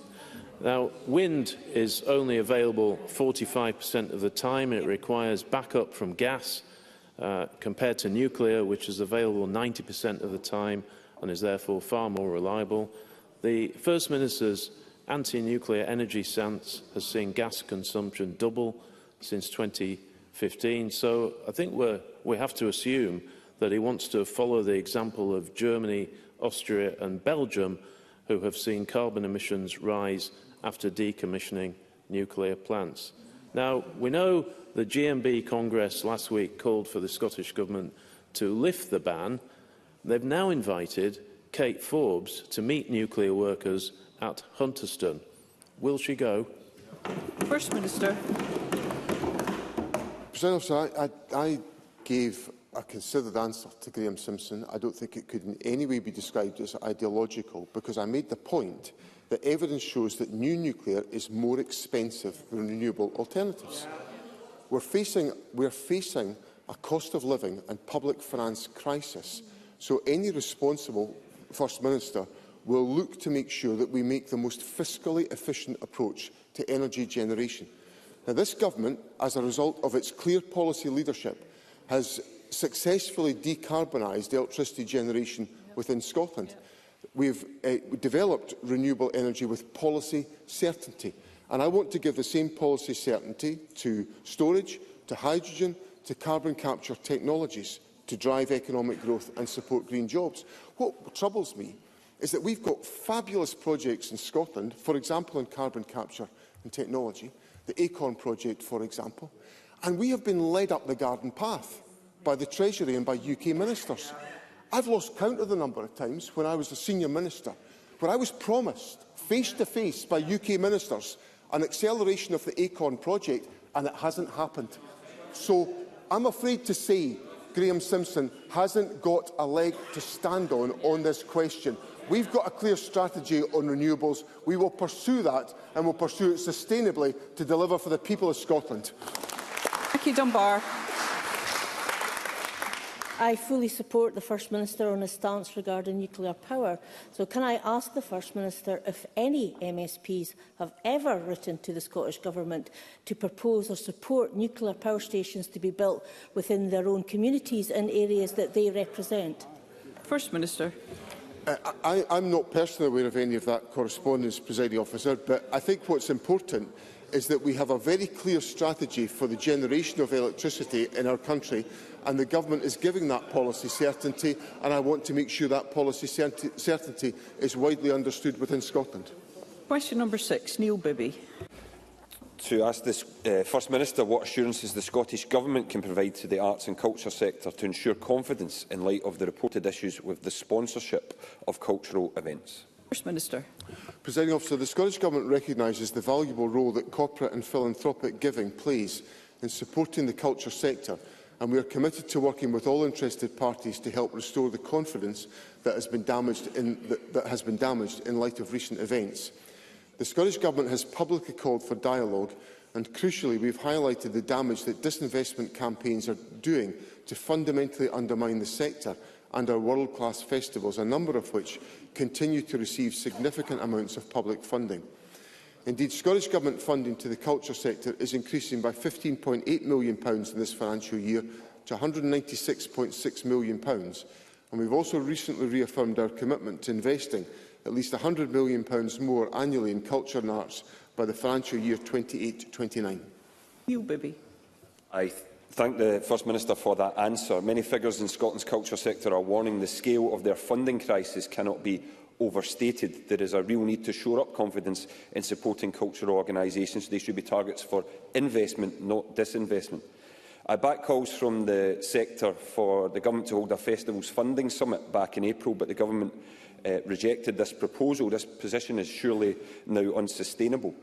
Now, wind is only available 45% of the time. It requires backup from gas compared to nuclear, which is available 90% of the time and is therefore far more reliable. The First Minister's anti-nuclear energy stance has seen gas consumption double since 2015. So I think we have to assume that he wants to follow the example of Germany, Austria and Belgium, who have seen carbon emissions rise after decommissioning nuclear plants. Now, we know the GMB Congress last week called for the Scottish Government to lift the ban. They've now invited Kate Forbes to meet nuclear workers at Hunterston. Will she go? First Minister. President Officer, I gave a considered answer to Graham Simpson. I don't think it could in any way be described as ideological, because I made the point that evidence shows that new nuclear is more expensive than renewable alternatives. We're facing a cost of living and public finance crisis, so any responsible First Minister will look to make sure that we make the most fiscally efficient approach to energy generation. Now, this Government, as a result of its clear policy leadership, has successfully decarbonised electricity generation within Scotland. We've developed renewable energy with policy certainty, and I want to give the same policy certainty to storage, to hydrogen, to carbon capture technologies to drive economic growth and support green jobs. What troubles me is that we've got fabulous projects in Scotland, for example in carbon capture and technology, the Acorn project for example, and we have been led up the garden path by the Treasury and by UK ministers. I've lost count of the number of times when I was a senior minister, where I was promised face to face by UK ministers an acceleration of the Acorn project, and it hasn't happened. So I'm afraid to say Graham Simpson hasn't got a leg to stand on this question. We've got a clear strategy on renewables. We will pursue that, and we'll pursue it sustainably to deliver for the people of Scotland. Becky Dunbar. I fully support the First Minister on his stance regarding nuclear power. So can I ask the First Minister if any MSPs have ever written to the Scottish Government to propose or support nuclear power stations to be built within their own communities in areas that they represent? First Minister. I'm not personally aware of any of that correspondence, Presiding Officer, but I think what's important is that we have a very clear strategy for the generation of electricity in our country, and the Government is giving that policy certainty, and I want to make sure that policy certainty is widely understood within Scotland. Question number 6, Neil Bibby. To ask this First Minister what assurances the Scottish Government can provide to the arts and culture sector to ensure confidence in light of the reported issues with the sponsorship of cultural events. First Minister. Presiding Officer, the Scottish Government recognises the valuable role that corporate and philanthropic giving plays in supporting the culture sector, and we are committed to working with all interested parties to help restore the confidence that has been damaged in light of recent events. The Scottish Government has publicly called for dialogue, and crucially, we have highlighted the damage that disinvestment campaigns are doing to fundamentally undermine the sector and our world-class festivals, a number of which continue to receive significant amounts of public funding. Indeed, Scottish Government funding to the culture sector is increasing by £15.8 million in this financial year to £196.6 million, and we have also recently reaffirmed our commitment to investing at least £100 million more annually in culture and arts by the financial year 28-29. Neil Bibby. I thank the First Minister for that answer. Many figures in Scotland's culture sector are warning the scale of their funding crisis cannot be overstated. There is a real need to shore up confidence in supporting cultural organisations. They should be targets for investment, not disinvestment. I back calls from the sector for the Government to hold a Festivals Funding Summit back in April, but the Government rejected this proposal. This position is surely now unsustainable.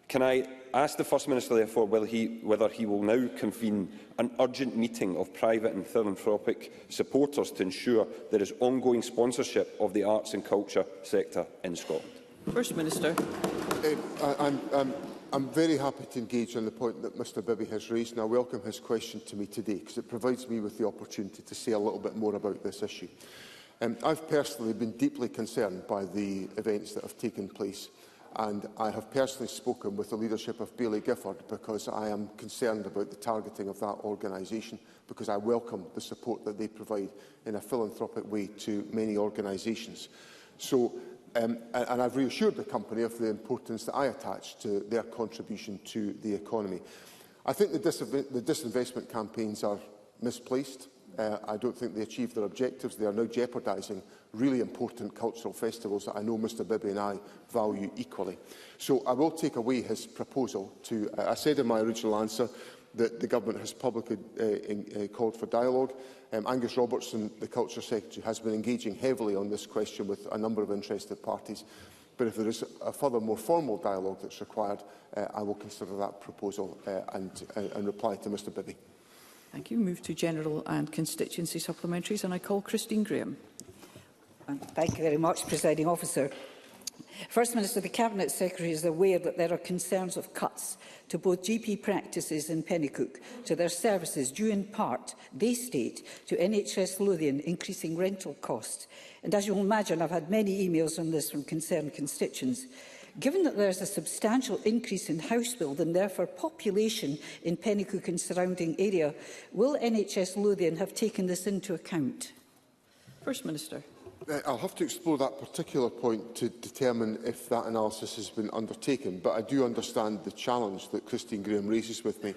Can I ask the First Minister, therefore, whether he will now convene an urgent meeting of private and philanthropic supporters to ensure there is ongoing sponsorship of the arts and culture sector in Scotland? First Minister. I'm very happy to engage on the point that Mr Bibby has raised, and I welcome his question to me today, because it provides me with the opportunity to say a little bit more about this issue. I've personally been deeply concerned by the events that have taken place, and I have personally spoken with the leadership of Baillie Gifford because I am concerned about the targeting of that organisation, because I welcome the support that they provide in a philanthropic way to many organisations. So, and I've reassured the company of the importance that I attach to their contribution to the economy. I think the disinvestment campaigns are misplaced. I don't think they achieve their objectives. They are now jeopardising really important cultural festivals that I know Mr Bibby and I value equally. So I will take away his proposal to, I said in my original answer that the Government has publicly called for dialogue. Angus Robertson, the Culture Secretary, has been engaging heavily on this question with a number of interested parties. But if there is a further, more formal dialogue that's required, I will consider that proposal and reply to Mr Bibby. Thank you. Move to general and constituency supplementaries, and I call Christine Graham. Thank you very much, Presiding Officer. First Minister, the Cabinet Secretary is aware that there are concerns of cuts to both GP practices in Penicuik to their services, due in part, they state, to NHS Lothian increasing rental costs. And as you will imagine, I've had many emails on this from concerned constituents. Given that there is a substantial increase in house build and therefore population in Penicuik and surrounding area, will NHS Lothian have taken this into account? First Minister. I'll have to explore that particular point to determine if that analysis has been undertaken, but I do understand the challenge that Christine Graham raises with me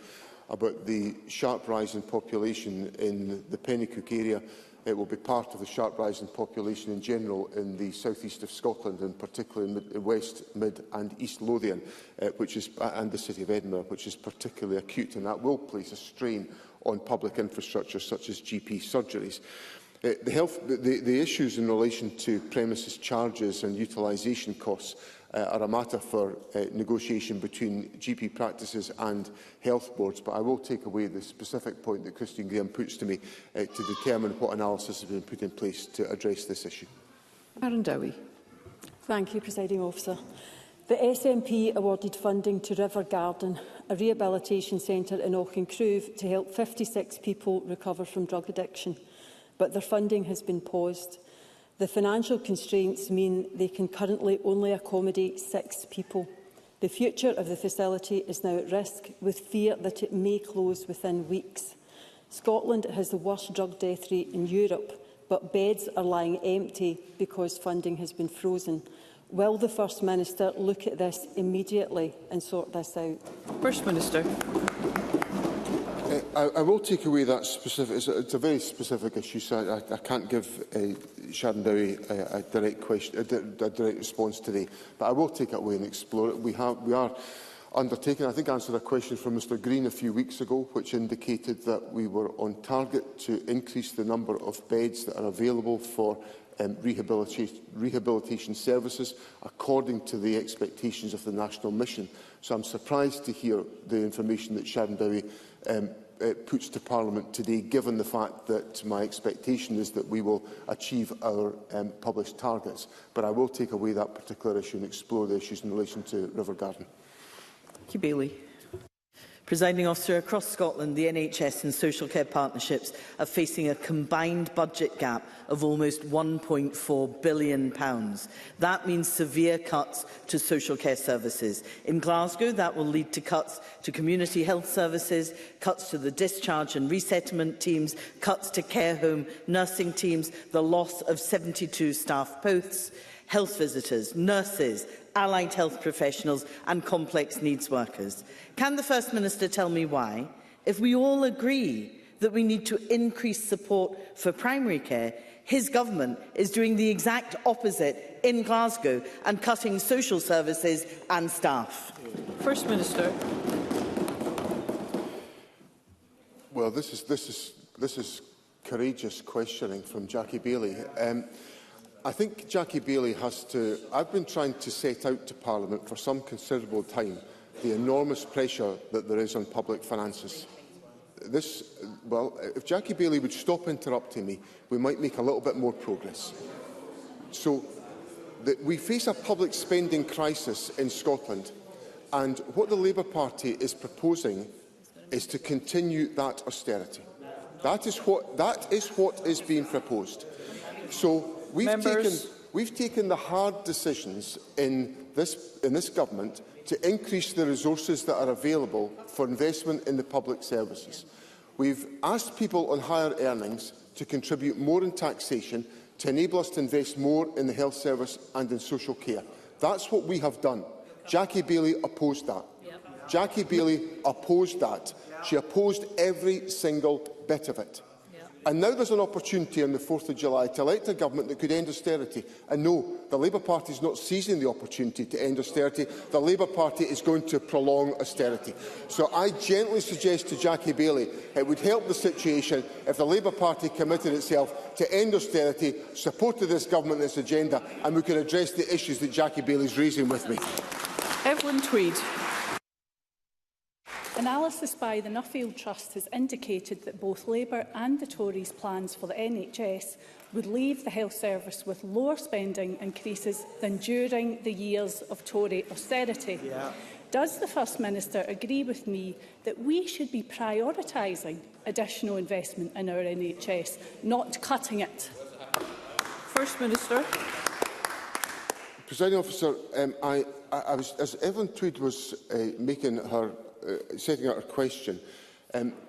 about the sharp rise in population in the Penicuik area. It will be part of the sharp rise in population in general in the south east of Scotland, and particularly in West, Mid and East Lothian, and the City of Edinburgh, which is particularly acute, and that will place a strain on public infrastructure such as GP surgeries. The issues in relation to premises charges and utilisation costs are a matter for negotiation between GP practices and health boards, but I will take away the specific point that Christine Graham puts to me to determine what analysis has been put in place to address this issue. Aaron Dowie. Thank you, Presiding Officer. The SNP awarded funding to River Garden, a rehabilitation centre in Auchincruive, to help 56 people recover from drug addiction, but their funding has been paused. The financial constraints mean they can currently only accommodate 6 people. The future of the facility is now at risk, with fear that it may close within weeks. Scotland has the worst drug death rate in Europe, but beds are lying empty because funding has been frozen. Will the First Minister look at this immediately and sort this out? First Minister. I will take away that specific. It's a very specific issue, so I can't give Sharon Dowie a direct response today. But I will take it away and explore it. We are undertaking. I think I answered a question from Mr Green a few weeks ago, which indicated that we were on target to increase the number of beds that are available for rehabilitation services according to the expectations of the National Mission. So I'm surprised to hear the information that Sharon Dowie puts to Parliament today, given the fact that my expectation is that we will achieve our published targets. But I will take away that particular issue and explore the issues in relation to River Garden. Thank you, Bailey. Presiding Officer, across Scotland, the NHS and social care partnerships are facing a combined budget gap of almost £1.4 billion. That means severe cuts to social care services. In Glasgow, that will lead to cuts to community health services, cuts to the discharge and resettlement teams, cuts to care home nursing teams, the loss of 72 staff posts, health visitors, nurses, allied health professionals and complex needs workers. Can the First Minister tell me why, if we all agree that we need to increase support for primary care, his government is doing the exact opposite in Glasgow and cutting social services and staff? First Minister. Well, this is courageous questioning from Jackie Bailey. I think Jackie Bailey has to... I've been trying to set out to Parliament for some considerable time the enormous pressure that there is on public finances. Well, if Jackie Bailey would stop interrupting me, we might make a little bit more progress. So, we face a public spending crisis in Scotland, and what the Labour Party is proposing is to continue that austerity. That is what is being proposed. So, we've taken the hard decisions in this government to increase the resources that are available for investment in the public services. We've asked people on higher earnings to contribute more in taxation to enable us to invest more in the health service and in social care. That's what we have done. Jackie Bailey opposed that. Jackie Bailey opposed that. She opposed every single bit of it. And now there's an opportunity on the 4th of July to elect a government that could end austerity. And no, the Labour Party is not seizing the opportunity to end austerity. The Labour Party is going to prolong austerity. So I gently suggest to Jackie Bailey it would help the situation if the Labour Party committed itself to end austerity, supported this government and its agenda, and we could address the issues that Jackie Bailey is raising with me. Evelyn Tweed. Analysis by the Nuffield Trust has indicated that both Labour and the Tories' plans for the NHS would leave the health service with lower spending increases than during the years of Tory austerity. Does the First Minister agree with me that we should be prioritising additional investment in our NHS, not cutting it? First Minister. Presiding Officer, as Evelyn Tweed was making her setting out her question,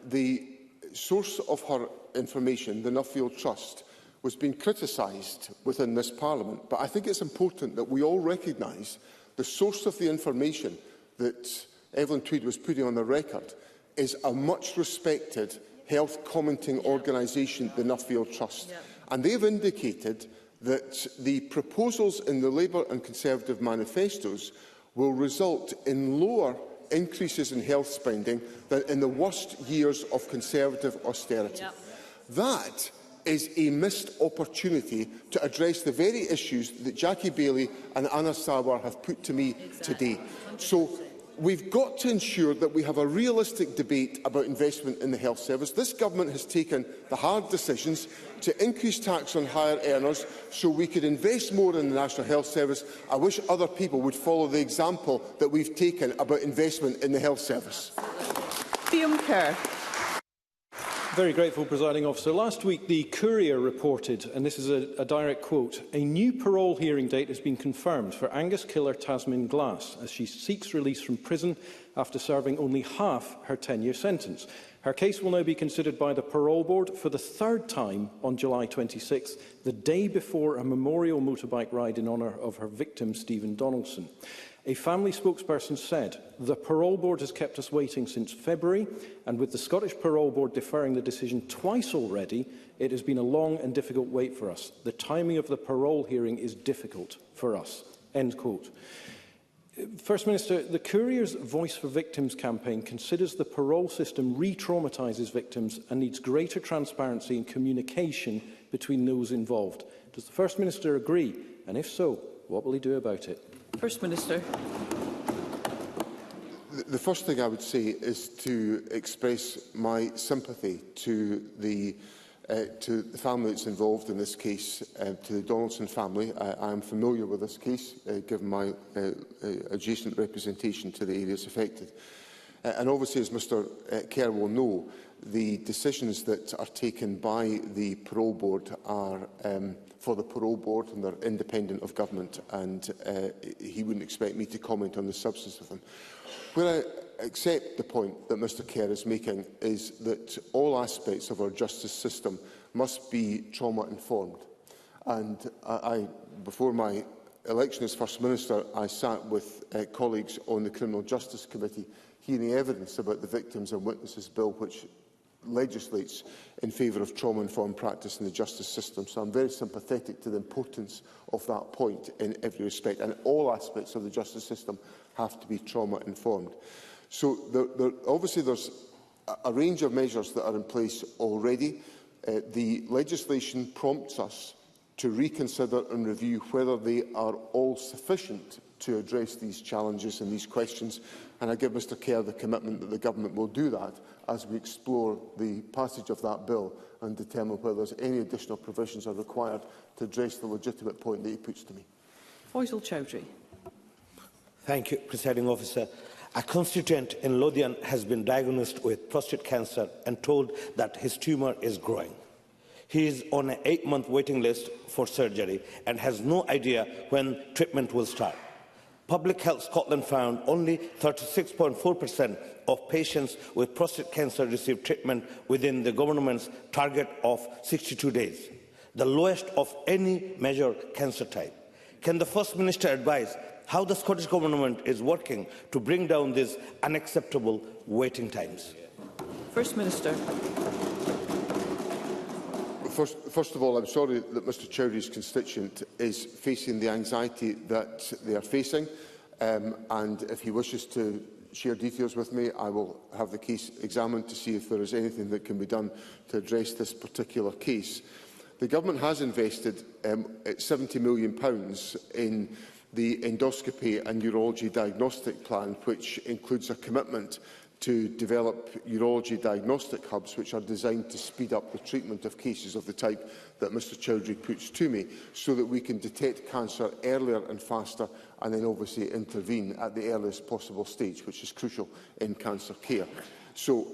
the source of her information, the Nuffield Trust, was being criticised within this Parliament. But I think it's important that we all recognise the source of the information that Evelyn Tweed was putting on the record is a much-respected health commenting organisation, the Nuffield Trust. And they've indicated that the proposals in the Labour and Conservative manifestos will result in lower increases in health spending than in the worst years of Conservative austerity. That is a missed opportunity to address the very issues that Jackie Bailey and Anna Sarwar have put to me today. So we've got to ensure that we have a realistic debate about investment in the health service. This government has taken the hard decisions to increase tax on higher earners so we could invest more in the National Health Service. I wish other people would follow the example that we've taken about investment in the health service. Very grateful, Presiding Officer. Last week, the Courier reported, and this is a direct quote, "A new parole hearing date has been confirmed for Angus killer Tasmin Glass as she seeks release from prison after serving only half her 10-year sentence. Her case will now be considered by the Parole Board for the third time on July 26, the day before a memorial motorbike ride in honour of her victim, Stephen Donaldson. A family spokesperson said, "The Parole Board has kept us waiting since February, and with the Scottish Parole Board deferring the decision twice already, it has been a long and difficult wait for us. The timing of the parole hearing is difficult for us." End quote. First Minister, the Courier's Voice for Victims campaign considers the parole system re-traumatises victims and needs greater transparency and communication between those involved. Does the First Minister agree? And if so, what will he do about it? First Minister. The first thing I would say is to express my sympathy to the family that's involved in this case, to the Donaldson family. I am familiar with this case, given my adjacent representation to the areas affected. And obviously, as Mr Kerr will know, the decisions that are taken by the parole board are for the parole board, and they're independent of government, and he wouldn't expect me to comment on the substance of them. Where I accept the point that Mr Kerr is making is that all aspects of our justice system must be trauma-informed. And before my election as First Minister, I sat with colleagues on the Criminal Justice Committee, hearing evidence about the Victims and Witnesses Bill, which legislates in favour of trauma-informed practice in the justice system. So I'm very sympathetic to the importance of that point in every respect, and all aspects of the justice system have to be trauma-informed. So obviously there's a range of measures that are in place already. The legislation prompts us to reconsider and review whether they are all sufficient to address these challenges and these questions, and I give Mr Kerr the commitment that the Government will do that as we explore the passage of that bill and determine whether there's any additional provisions are required to address the legitimate point that he puts to me. Faisal Chowdhury. Thank you, Presiding Officer. A constituent in Lothian has been diagnosed with prostate cancer and told that his tumour is growing. He is on an 8-month waiting list for surgery and has no idea when treatment will start. Public Health Scotland found only 36.4% of patients with prostate cancer receive treatment within the government's target of 62 days, the lowest of any major cancer type. Can the First Minister advise how the Scottish Government is working to bring down these unacceptable waiting times? First Minister. First of all, I'm sorry that Mr Chowdhury's constituent is facing the anxiety that they are facing, and if he wishes to share details with me, I will have the case examined to see if there is anything that can be done to address this particular case. The Government has invested £70 million in the endoscopy and urology diagnostic plan, which includes a commitment to develop urology diagnostic hubs which are designed to speed up the treatment of cases of the type that Mr Chowdhury puts to me, so that we can detect cancer earlier and faster, and then obviously intervene at the earliest possible stage, which is crucial in cancer care. So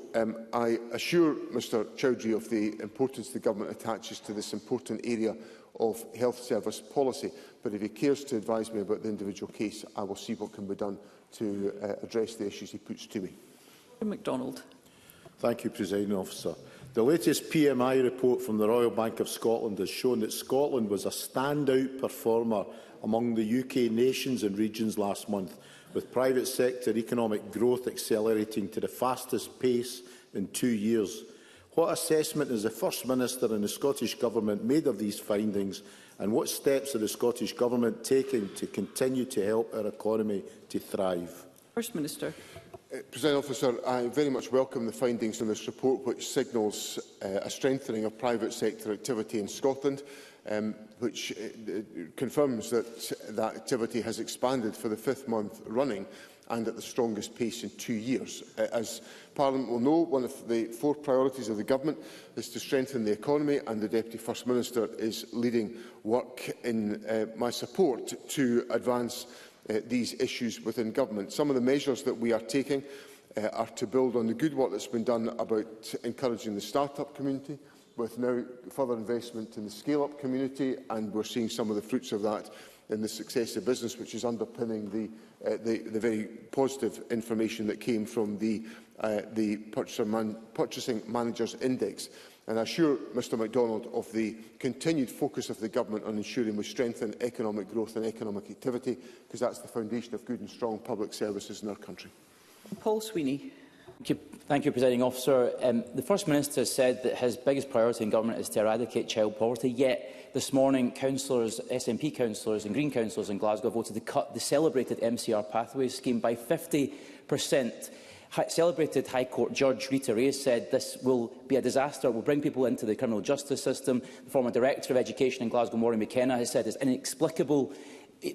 I assure Mr Chowdhury of the importance the Government attaches to this important area of health service policy, but if he cares to advise me about the individual case, I will see what can be done to address the issues he puts to me. MacDonald. Thank you, Presiding Officer. The latest PMI report from the Royal Bank of Scotland has shown that Scotland was a standout performer among the UK nations and regions last month, with private sector economic growth accelerating to the fastest pace in 2 years. What assessment has the First Minister and the Scottish Government made of these findings, and what steps are the Scottish Government taking to continue to help our economy to thrive? First Minister. President Officer, I very much welcome the findings in this report, which signals a strengthening of private sector activity in Scotland, which confirms that that activity has expanded for the 5th month running and at the strongest pace in 2 years. As Parliament will know, one of the 4 priorities of the Government is to strengthen the economy, and the Deputy First Minister is leading work in my support to advance these issues within government. Some of the measures that we are taking are to build on the good work that's been done about encouraging the start-up community, with now further investment in the scale-up community, and we're seeing some of the fruits of that in the success of business, which is underpinning the very positive information that came from the Purchasing Managers Index. And I assure Mr MacDonald of the continued focus of the Government on ensuring we strengthen economic growth and economic activity, because that's the foundation of good and strong public services in our country. Paul Swinney. Thank you, Presiding Officer. The First Minister said that his biggest priority in government is to eradicate child poverty, yet this morning councillors, SNP councillors and Green councillors in Glasgow voted to cut the celebrated MCR Pathways scheme by 50%. Celebrated High Court Judge Rita Ray said this will be a disaster, will bring people into the criminal justice system. The former Director of Education in Glasgow, Maureen McKenna, has said it's inexplicable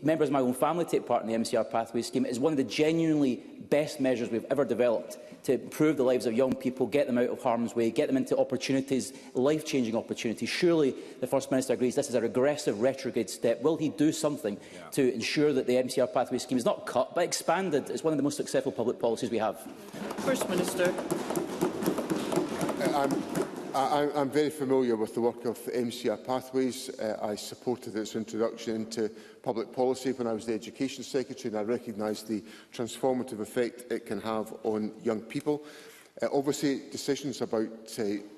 members of my own family take part in the MCR Pathway Scheme. It is one of the genuinely best measures we've ever developed to improve the lives of young people, get them out of harm's way, get them into opportunities, life-changing opportunities. Surely the First Minister agrees this is a regressive, retrograde step. Will he do something to ensure that the MCR Pathway Scheme is not cut, but expanded? It's one of the most successful public policies we have. First Minister. I'm very familiar with the work of MCR Pathways. I supported its introduction into public policy when I was the Education Secretary, and I recognise the transformative effect it can have on young people. Obviously, decisions about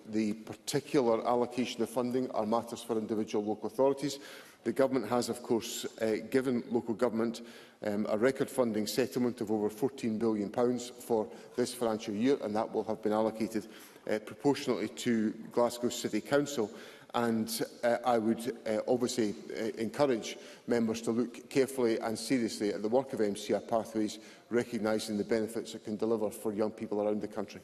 the particular allocation of funding are matters for individual local authorities. The Government has, of course, given local government a record funding settlement of over £14 billion for this financial year, and that will have been allocated proportionately to Glasgow City Council. And I would obviously encourage members to look carefully and seriously at the work of MCR Pathways, recognising the benefits it can deliver for young people around the country.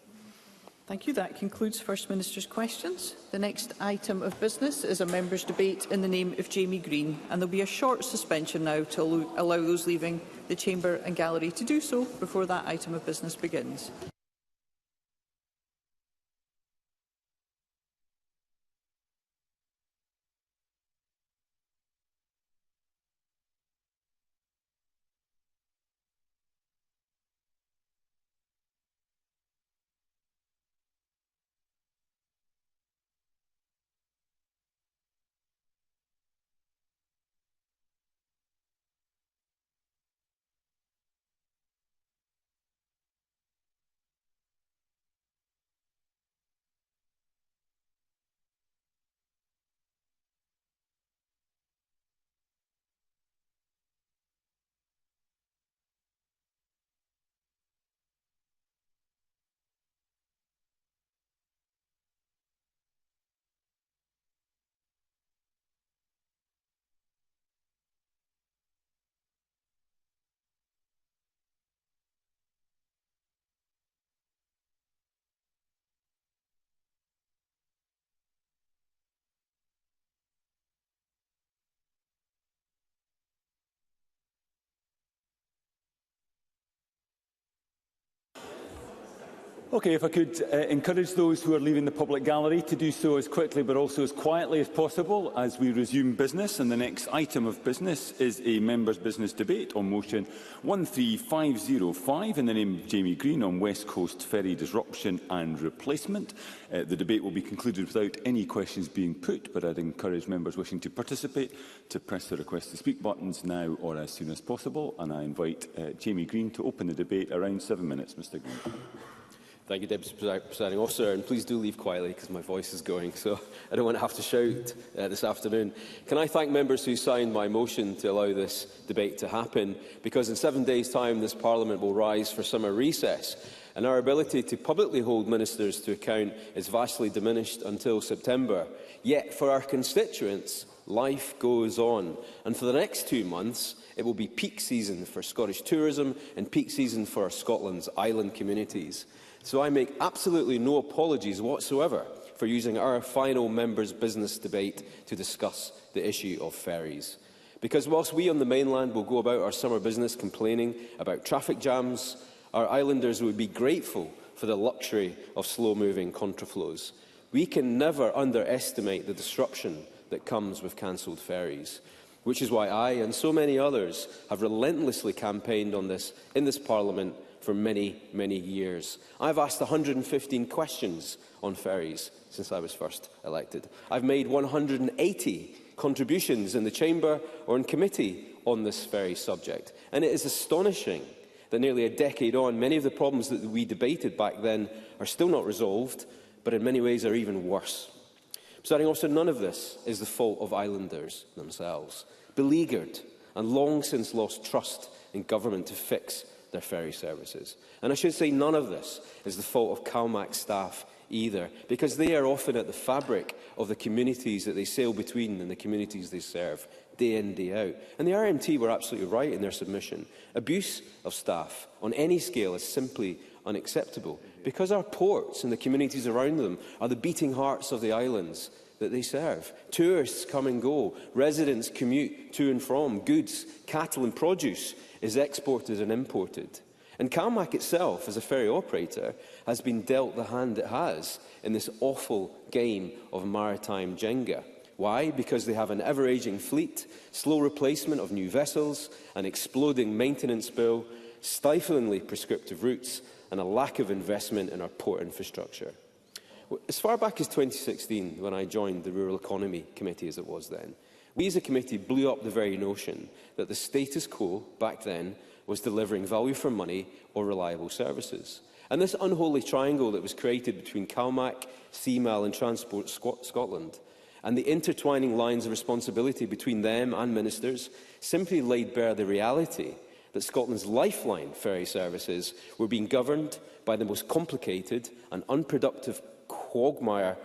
Thank you. That concludes First Minister's questions. The next item of business is a members' debate in the name of Jamie Green, and there will be a short suspension now to allow those leaving the chamber and gallery to do so before that item of business begins. Okay, if I could encourage those who are leaving the public gallery to do so as quickly but also as quietly as possible as we resume business. And the next item of business is a members' business debate on motion 13505 in the name of Jamie Green on West Coast Ferry disruption and replacement. The debate will be concluded without any questions being put, but I'd encourage members wishing to participate to press the request to speak buttons now or as soon as possible. And I invite Jamie Green to open the debate around 7 minutes. Mr. Green. Thank you, Deputy Presiding Officer, and please do leave quietly because my voice is going, so I don't want to have to shout this afternoon. Can I thank members who signed my motion to allow this debate to happen, because in 7 days' time this Parliament will rise for summer recess, and our ability to publicly hold ministers to account is vastly diminished until September. Yet for our constituents, life goes on, and for the next 2 months it will be peak season for Scottish tourism and peak season for Scotland's island communities. So I make absolutely no apologies whatsoever for using our final members' business debate to discuss the issue of ferries. Because whilst we on the mainland will go about our summer business complaining about traffic jams, our islanders would be grateful for the luxury of slow-moving contraflows. We can never underestimate the disruption that comes with cancelled ferries, which is why I and so many others have relentlessly campaigned on this in this Parliament for many, many years. I've asked 115 questions on ferries since I was first elected. I've made 180 contributions in the Chamber or in committee on this ferry subject. And it is astonishing that nearly a decade on, many of the problems that we debated back then are still not resolved, but in many ways are even worse. Presiding Officer, none of this is the fault of islanders themselves, beleaguered and long since lost trust in government to fix their ferry services. And I should say none of this is the fault of CalMac staff either, because they are often at the fabric of the communities that they sail between and the communities they serve, day in, day out. And the RMT were absolutely right in their submission. Abuse of staff on any scale is simply unacceptable, because our ports and the communities around them are the beating hearts of the islands. that they serve. Tourists come and go. Residents commute to and from. Goods, cattle and produce is exported and imported. And CalMac itself, as a ferry operator, has been dealt the hand it has in this awful game of maritime Jenga. Why? Because they have an ever-ageing fleet, slow replacement of new vessels, an exploding maintenance bill, stiflingly prescriptive routes, and a lack of investment in our port infrastructure. As far back as 2016, when I joined the Rural Economy Committee, as it was then, we as a committee blew up the very notion that the status quo back then was delivering value for money or reliable services. And this unholy triangle that was created between CalMac, CMAL and Transport Scotland, and the intertwining lines of responsibility between them and ministers, simply laid bare the reality that Scotland's lifeline ferry services were being governed by the most complicated and unproductive quagmire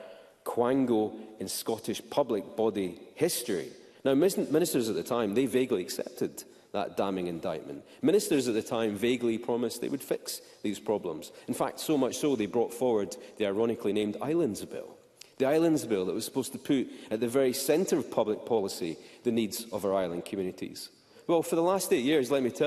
quango in Scottish public body history. Now, ministers at the time, they vaguely accepted that damning indictment. Ministers at the time vaguely promised they would fix these problems. In fact, so much so they brought forward the ironically named Islands Bill. The Islands Bill that was supposed to put at the very centre of public policy the needs of our island communities. Well, for the last 8 years, let me tell you,